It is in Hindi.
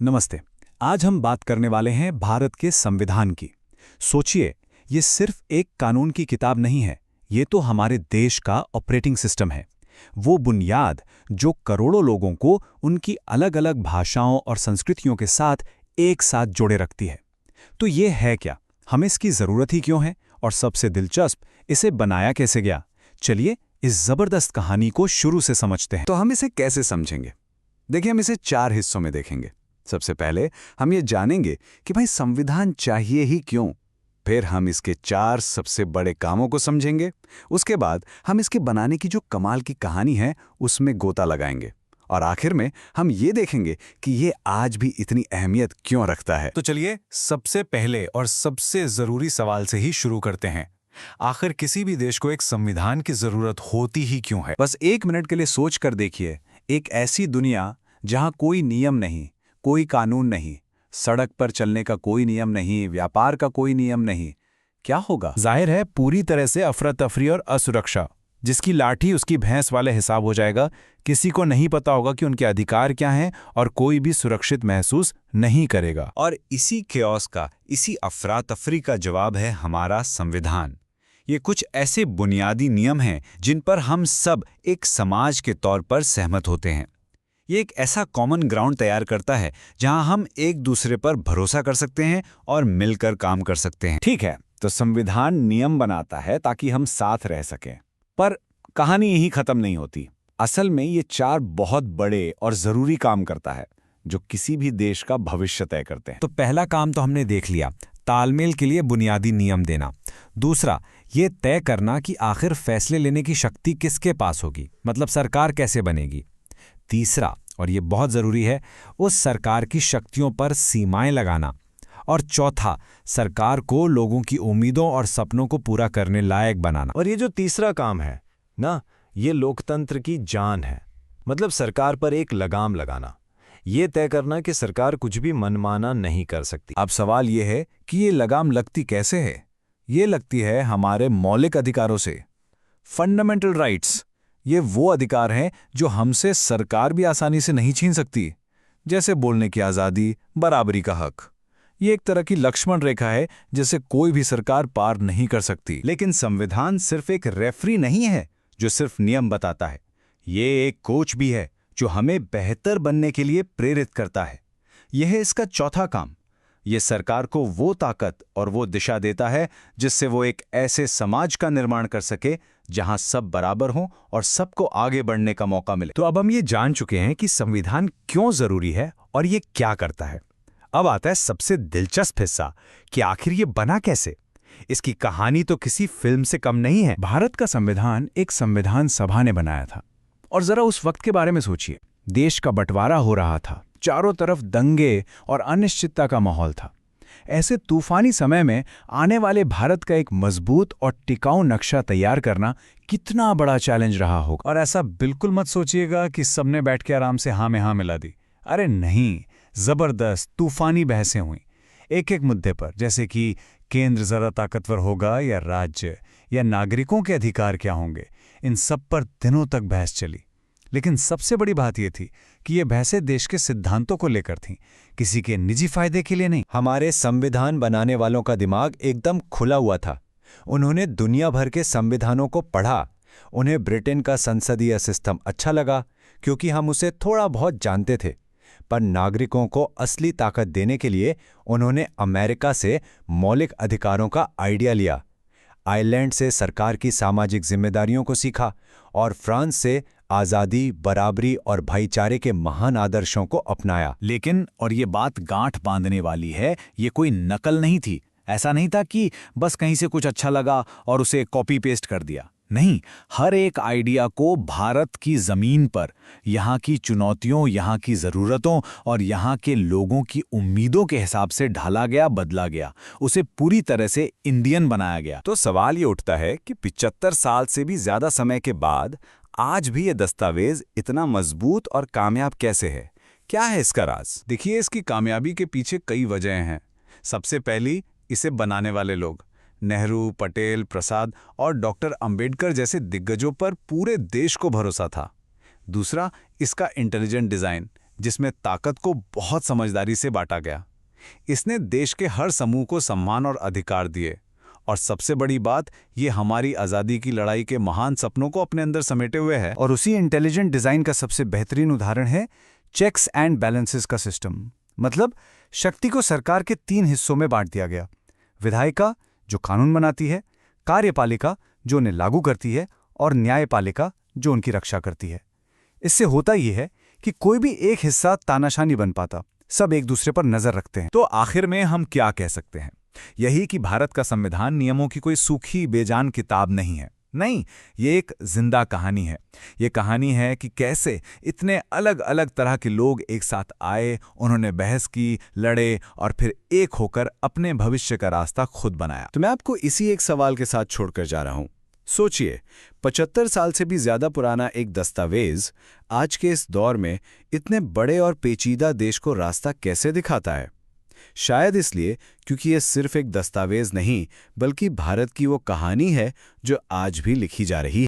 नमस्ते। आज हम बात करने वाले हैं भारत के संविधान की। सोचिए, ये सिर्फ एक कानून की किताब नहीं है, ये तो हमारे देश का ऑपरेटिंग सिस्टम है। वो बुनियाद जो करोड़ों लोगों को उनकी अलग-अलग भाषाओं और संस्कृतियों के साथ एक साथ जोड़े रखती है। तो ये है क्या? हमें इसकी ज़रूरत ही क्यों है? और सबसे दिलचस्प, इसे बनाया कैसे गया? चलिए इस ज़बरदस्त कहानी को शुरू से समझते हैं। तो हम इसे कैसे समझेंगे? देखिए, हम इसे 4 हिस्सों में देखेंगे। सबसे पहले हम ये जानेंगे कि भाई संविधान चाहिए ही क्यों। फिर हम इसके 4 सबसे बड़े कामों को समझेंगे। उसके बाद हम इसके बनाने की जो कमाल की कहानी है उसमें गोता लगाएंगे। और आखिर में हम ये देखेंगे कि ये आज भी इतनी अहमियत क्यों रखता है। तो चलिए सबसे पहले और सबसे ज़रूरी सवाल से ही शुरू करते हैं। आखिर किसी भी देश को एक संविधान की ज़रूरत होती ही क्यों है? बस 1 मिनट के लिए सोच कर देखिए, एक ऐसी दुनिया जहां कोई नियम नहीं, कोई कानून नहीं, सड़क पर चलने का कोई नियम नहीं, व्यापार का कोई नियम नहीं, क्या होगा? जाहिर है पूरी तरह से अफरा तफरी और असुरक्षा। जिसकी लाठी उसकी भैंस वाले हिसाब हो जाएगा। किसी को नहीं पता होगा कि उनके अधिकार क्या हैं और कोई भी सुरक्षित महसूस नहीं करेगा। और इसी केओस का, इसी अफरा तफरी का जवाब है हमारा संविधान। ये कुछ ऐसे बुनियादी नियम हैं जिन पर हम सब एक समाज के तौर पर सहमत होते हैं। ये एक ऐसा कॉमन ग्राउंड तैयार करता है जहां हम एक दूसरे पर भरोसा कर सकते हैं और मिलकर काम कर सकते हैं। ठीक है, तो संविधान नियम बनाता है ताकि हम साथ रह सकें। पर कहानी यहीं खत्म नहीं होती। असल में ये 4 बहुत बड़े और जरूरी काम करता है जो किसी भी देश का भविष्य तय करते हैं। तो पहला काम तो हमने देख लिया, तालमेल के लिए बुनियादी नियम देना। दूसरा, ये तय करना कि आखिर फैसले लेने की शक्ति किसके पास होगी, मतलब सरकार कैसे बनेगी। तीसरा, और ये बहुत जरूरी है, उस सरकार की शक्तियों पर सीमाएं लगाना। और चौथा, सरकार को लोगों की उम्मीदों और सपनों को पूरा करने लायक बनाना। और ये जो तीसरा काम है ना, ये लोकतंत्र की जान है। मतलब सरकार पर एक लगाम लगाना, ये तय करना कि सरकार कुछ भी मनमाना नहीं कर सकती। अब सवाल ये है कि ये लगाम लगती कैसे है? ये लगती है हमारे मौलिक अधिकारों से। फंडामेंटल राइट्स, ये वो अधिकार हैं जो हमसे सरकार भी आसानी से नहीं छीन सकती। जैसे बोलने की आज़ादी, बराबरी का हक। ये एक तरह की लक्ष्मण रेखा है जिसे कोई भी सरकार पार नहीं कर सकती। लेकिन संविधान सिर्फ एक रेफरी नहीं है जो सिर्फ नियम बताता है। ये एक कोच भी है जो हमें बेहतर बनने के लिए प्रेरित करता है। यह है इसका चौथा काम। ये सरकार को वो ताकत और वो दिशा देता है जिससे वो एक ऐसे समाज का निर्माण कर सके जहां सब बराबर हों और सबको आगे बढ़ने का मौका मिले। तो अब हम ये जान चुके हैं कि संविधान क्यों जरूरी है और ये क्या करता है। अब आता है सबसे दिलचस्प हिस्सा कि आखिर ये बना कैसे। इसकी कहानी तो किसी फिल्म से कम नहीं है। भारत का संविधान एक संविधान सभा ने बनाया था। और जरा उस वक्त के बारे में सोचिए, देश का बंटवारा हो रहा था, चारों तरफ दंगे और अनिश्चितता का माहौल था। ऐसे तूफानी समय में आने वाले भारत का एक मजबूत और टिकाऊ नक्शा तैयार करना कितना बड़ा चैलेंज रहा होगा। और ऐसा बिल्कुल मत सोचिएगा कि सबने बैठ के आराम से हाँ में हाँ मिला दी। अरे नहीं, जबरदस्त तूफानी बहसें हुई एक एक मुद्दे पर, जैसे कि केंद्र जरा ताकतवर होगा या राज्य, या नागरिकों के अधिकार क्या होंगे। इन सब पर दिनों तक बहस चली। लेकिन सबसे बड़ी बात यह थी कि ये बहसें देश के सिद्धांतों को लेकर थीं, किसी के निजी फायदे के लिए नहीं। हमारे संविधान बनाने वालों का दिमाग एकदम खुला हुआ था। उन्होंने दुनिया भर के संविधानों को पढ़ा। उन्हें ब्रिटेन का संसदीय सिस्टम अच्छा लगा क्योंकि हम उसे थोड़ा बहुत जानते थे। पर नागरिकों को असली ताकत देने के लिए उन्होंने अमेरिका से मौलिक अधिकारों का आइडिया लिया, आयरलैंड से सरकार की सामाजिक जिम्मेदारियों को सीखा और फ्रांस से आज़ादी, बराबरी और भाईचारे के महान आदर्शों को अपनाया। लेकिन, और ये बात गांठ बांधने वाली है, ये कोई नकल नहीं थी। ऐसा नहीं था कि बस कहीं से कुछ अच्छा लगा और उसे कॉपी पेस्ट कर दिया। नहीं, हर एक आइडिया को भारत की जमीन पर, यहाँ की चुनौतियों, यहाँ की ज़रूरतों और यहाँ के लोगों की उम्मीदों के हिसाब से ढाला गया, बदला गया, उसे पूरी तरह से इंडियन बनाया गया। तो सवाल ये उठता है कि 75 साल से भी ज्यादा समय के बाद आज भी ये दस्तावेज इतना मजबूत और कामयाब कैसे है? क्या है इसका राज? देखिए, इसकी कामयाबी के पीछे कई वजहें हैं। सबसे पहली, इसे बनाने वाले लोग, नेहरू, पटेल, प्रसाद और डॉक्टर अंबेडकर जैसे दिग्गजों पर पूरे देश को भरोसा था। दूसरा, इसका इंटेलिजेंट डिज़ाइन, जिसमें ताकत को बहुत समझदारी से बांटा गया। इसने देश के हर समूह को सम्मान और अधिकार दिए, और सबसे बड़ी बात, ये हमारी आज़ादी की लड़ाई के महान सपनों को अपने अंदर समेटे हुए है। और उसी इंटेलिजेंट डिजाइन का सबसे बेहतरीन उदाहरण है चेक्स एंड बैलेंसेस का सिस्टम। मतलब शक्ति को सरकार के 3 हिस्सों में बांट दिया गया: विधायिका जो कानून बनाती है, कार्यपालिका जो उन्हें लागू करती है, और न्यायपालिका जो उनकी रक्षा करती है। इससे होता यह है कि कोई भी एक हिस्सा तानाशाह नहीं बन पाता, सब एक दूसरे पर नजर रखते हैं। तो आखिर में हम क्या कह सकते हैं? यही कि भारत का संविधान नियमों की कोई सूखी बेजान किताब नहीं है। नहीं, ये एक जिंदा कहानी है। ये कहानी है कि कैसे इतने अलग अलग तरह के लोग एक साथ आए, उन्होंने बहस की, लड़े और फिर एक होकर अपने भविष्य का रास्ता खुद बनाया। तो मैं आपको इसी एक सवाल के साथ छोड़कर जा रहा हूं। सोचिए, 75 साल से भी ज्यादा पुराना एक दस्तावेज आज के इस दौर में इतने बड़े और पेचीदा देश को रास्ता कैसे दिखाता है? शायद इसलिए क्योंकि यह सिर्फ एक दस्तावेज नहीं, बल्कि भारत की वो कहानी है जो आज भी लिखी जा रही है।